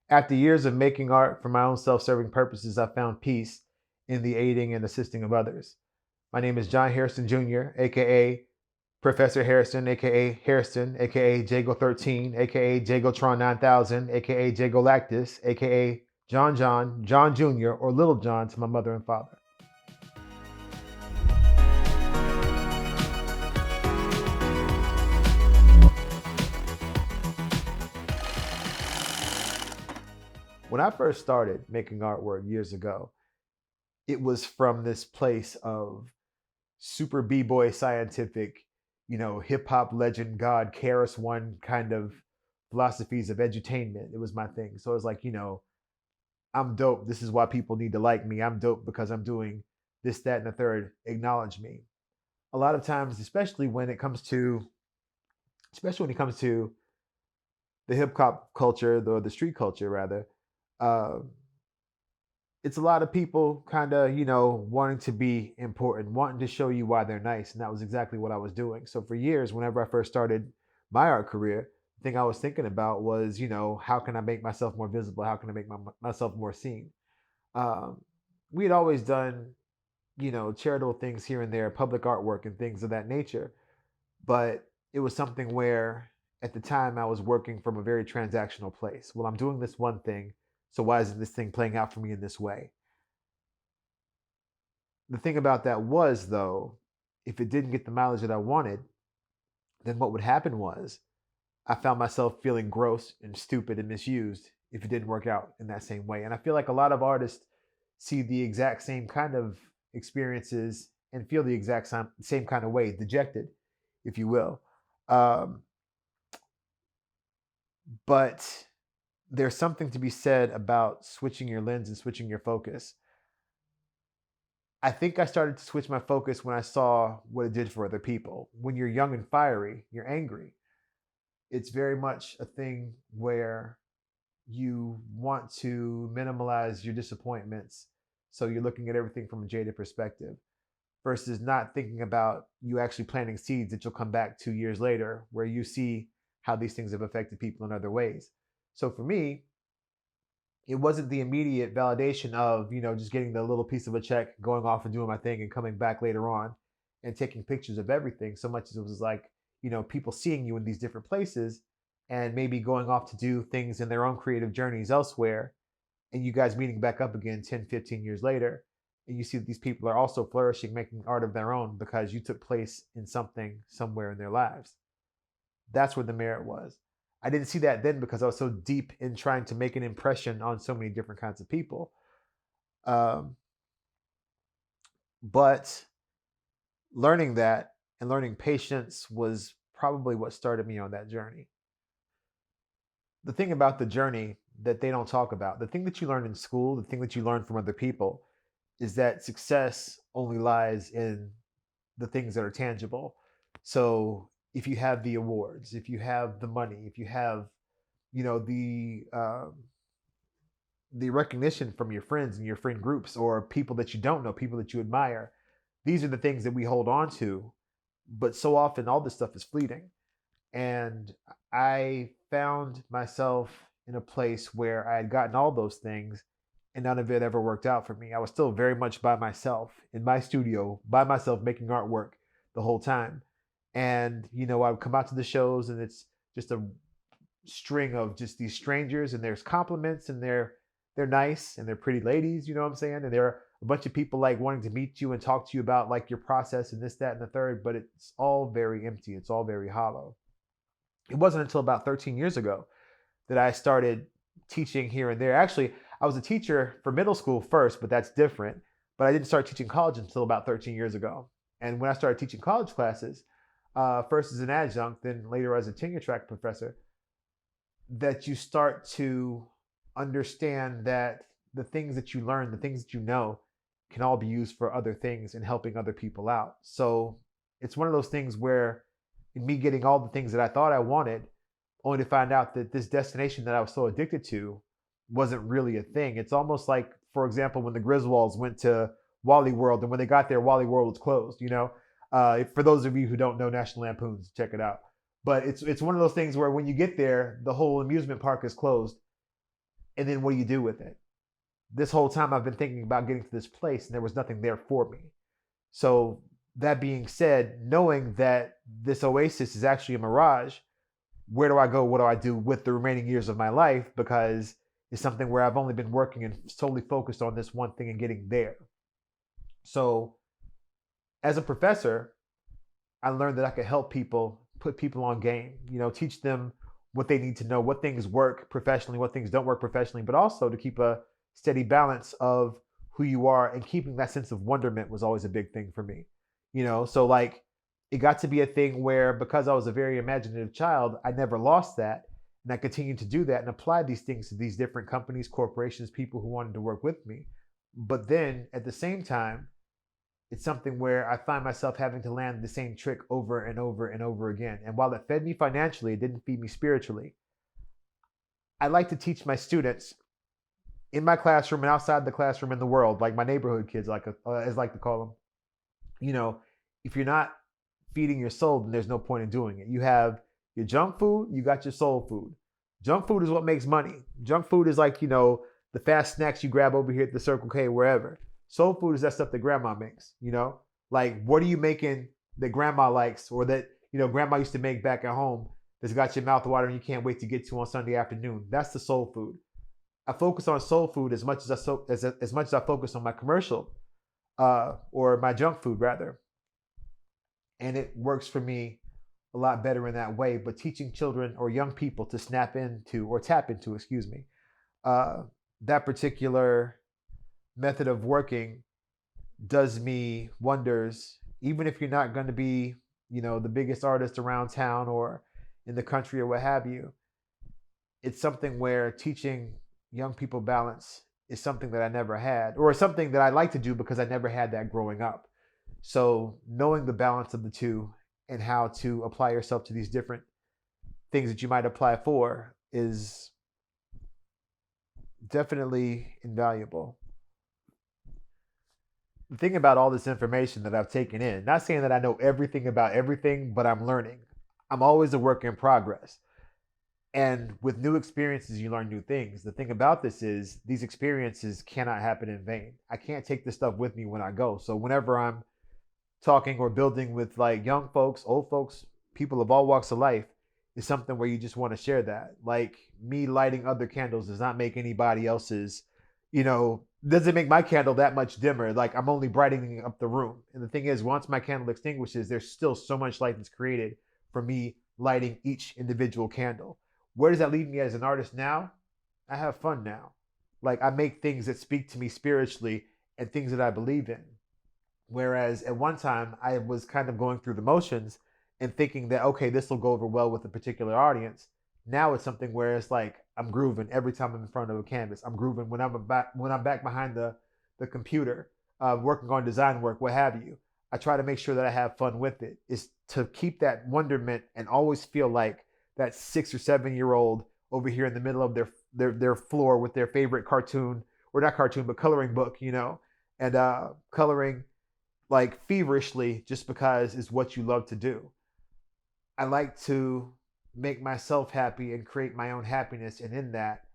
After years of making art for my own self-serving purposes, I found peace in the aiding and assisting of others. My name is John Hairston Jr., aka Professor Hairston, aka Hairston, aka Jago13, aka Jagotron 9000, aka Jagolactus, aka John Jr., or Little John to my mother and father. When I first started making artwork years ago, it was from this place of super b-boy scientific, hip hop legend god Karis One kind of philosophies of edutainment. It was my thing. So it was like, I'm dope. This is why people need to like me. I'm dope because I'm doing this, that, and the third. Acknowledge me. A lot of times, especially when it comes to the hip hop culture, the street culture rather, uh, it's a lot of people kind of, wanting to be important, wanting to show you why they're nice. And that was exactly what I was doing. So for years, whenever I first started my art career, the thing I was thinking about was, how can I make myself more visible? How can I make myself more seen? Um, we had always done, charitable things here and there, public artwork and things of that nature. But it was something where at the time I was working from a very transactional place. Well, I'm doing this one thing. So why isn't this thing playing out for me in this way? The thing about that was, though, if it didn't get the mileage that I wanted, then what would happen was I found myself feeling gross and stupid and misused if it didn't work out in that same way. And I feel like a lot of artists see the exact same kind of experiences and feel the exact same kind of way, dejected, if you will. Um, but there's something to be said about switching your lens and switching your focus. I think I started to switch my focus when I saw what it did for other people. When you're young and fiery, you're angry. It's very much a thing where you want to minimize your disappointments. So you're looking at everything from a jaded perspective versus not thinking about you actually planting seeds that you'll come back 2 years later where you see how these things have affected people in other ways. So for me, it wasn't the immediate validation of, just getting the little piece of a check, going off and doing my thing and coming back later on and taking pictures of everything, so much as it was like, people seeing you in these different places and maybe going off to do things in their own creative journeys elsewhere, and you guys meeting back up again 10, 15 years later, and you see that these people are also flourishing, making art of their own because you took place in something somewhere in their lives. That's where the merit was. I didn't see that then because I was so deep in trying to make an impression on so many different kinds of people. Um, but learning that and learning patience was probably what started me on that journey. The thing about the journey that they don't talk about, the thing that you learn in school, the thing that you learn from other people, is that success only lies in the things that are tangible. So if you have the awards, if you have the money, if you have, you know, the recognition from your friends and your friend groups or people that you don't know, people that you admire, these are the things that we hold on to. But so often, all this stuff is fleeting. And I found myself in a place where I had gotten all those things and none of it ever worked out for me. I was still very much by myself in my studio, by myself making artwork the whole time. And, I would come out to the shows and it's just a string of just these strangers and there's compliments and they're nice and they're pretty ladies, you know what I'm saying? And there are a bunch of people like wanting to meet you and talk to you about like your process and this, that, and the third, but it's all very empty. It's all very hollow. It wasn't until about 13 years ago that I started teaching here and there. Actually, I was a teacher for middle school first, but that's different. But I didn't start teaching college until about 13 years ago. And when I started teaching college classes, first as an adjunct, then later as a tenure track professor, that you start to understand that the things that you learn, the things that you know, can all be used for other things and helping other people out. So it's one of those things where, in me getting all the things that I thought I wanted, only to find out that this destination that I was so addicted to wasn't really a thing. It's almost like, for example, when the Griswolds went to Wally World, and when they got there, Wally World was closed. For those of you who don't know National Lampoons, check it out. But it's one of those things where when you get there, the whole amusement park is closed. And then what do you do with it? This whole time I've been thinking about getting to this place and there was nothing there for me. So that being said, knowing that this oasis is actually a mirage, where do I go? What do I do with the remaining years of my life? Because it's something where I've only been working and solely focused on this one thing and getting there. So as a professor, I learned that I could help people, put people on game, teach them what they need to know, what things work professionally, what things don't work professionally, but also to keep a steady balance of who you are, and keeping that sense of wonderment was always a big thing for me. So like it got to be a thing where, because I was a very imaginative child, I never lost that. And I continued to do that and apply these things to these different companies, corporations, people who wanted to work with me. But then at the same time, it's something where I find myself having to land the same trick over and over and over again. And while it fed me financially, it didn't feed me spiritually. I like to teach my students in my classroom and outside the classroom in the world, like my neighborhood kids, as I like to call them. If you're not feeding your soul, then there's no point in doing it. You have your junk food, you got your soul food. Junk food is what makes money. Junk food is like, the fast snacks you grab over here at the Circle K, wherever. Soul food is that stuff that grandma makes, like what are you making that grandma likes, or that, grandma used to make back at home, that's got your mouth watering and you can't wait to get to on Sunday afternoon. That's the soul food. I focus on soul food as much as I focus on my commercial, or my junk food rather. And it works for me a lot better in that way. But teaching children or young people to tap into, that particular method of working does me wonders, even if you're not going to be, the biggest artist around town or in the country or what have you. It's something where teaching young people balance is something that I never had, or something that I like to do because I never had that growing up. So knowing the balance of the two and how to apply yourself to these different things that you might apply for is definitely invaluable. The thing about all this information that I've taken in, not saying that I know everything about everything, but I'm learning. I'm always a work in progress. And with new experiences, you learn new things. The thing about this is these experiences cannot happen in vain. I can't take this stuff with me when I go. So whenever I'm talking or building with like young folks, old folks, people of all walks of life, is something where you just want to share that. Like me lighting other candles does not make anybody else's, doesn't make my candle that much dimmer. Like I'm only brightening up the room. And the thing is, once my candle extinguishes, there's still so much light that's created from me lighting each individual candle. Where does that leave me as an artist now? I have fun now. Like I make things that speak to me spiritually and things that I believe in. Whereas at one time I was kind of going through the motions and thinking that, okay, this will go over well with a particular audience. Now it's something where it's like I'm grooving every time I'm in front of a canvas. I'm grooving when I'm back behind the computer, working on design work, what have you. I try to make sure that I have fun with it. Is to keep that wonderment and always feel like that 6 or 7 year old over here in the middle of their floor with their favorite cartoon, or not cartoon, but coloring book, and coloring like feverishly just because it's what you love to do. I like to make myself happy and create my own happiness. And in that,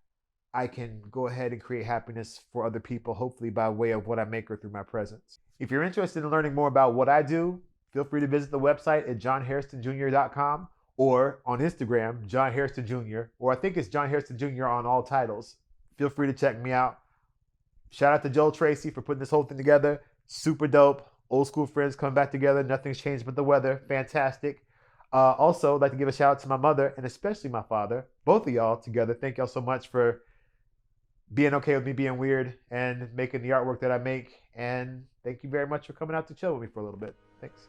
I can go ahead and create happiness for other people, hopefully by way of what I make or through my presence. If you're interested in learning more about what I do, feel free to visit the website at johnhairstonjr.com, or on Instagram, John Hairston Jr., or I think it's John Hairston Jr. on all titles. Feel free to check me out. Shout out to Joel Tracy for putting this whole thing together. Super dope. Old school friends coming back together. Nothing's changed but the weather. Fantastic. Also, I'd like to give a shout out to my mother and especially my father. Both of y'all together. Thank y'all so much for being okay with me being weird and making the artwork that I make. And thank you very much for coming out to chill with me for a little bit. Thanks.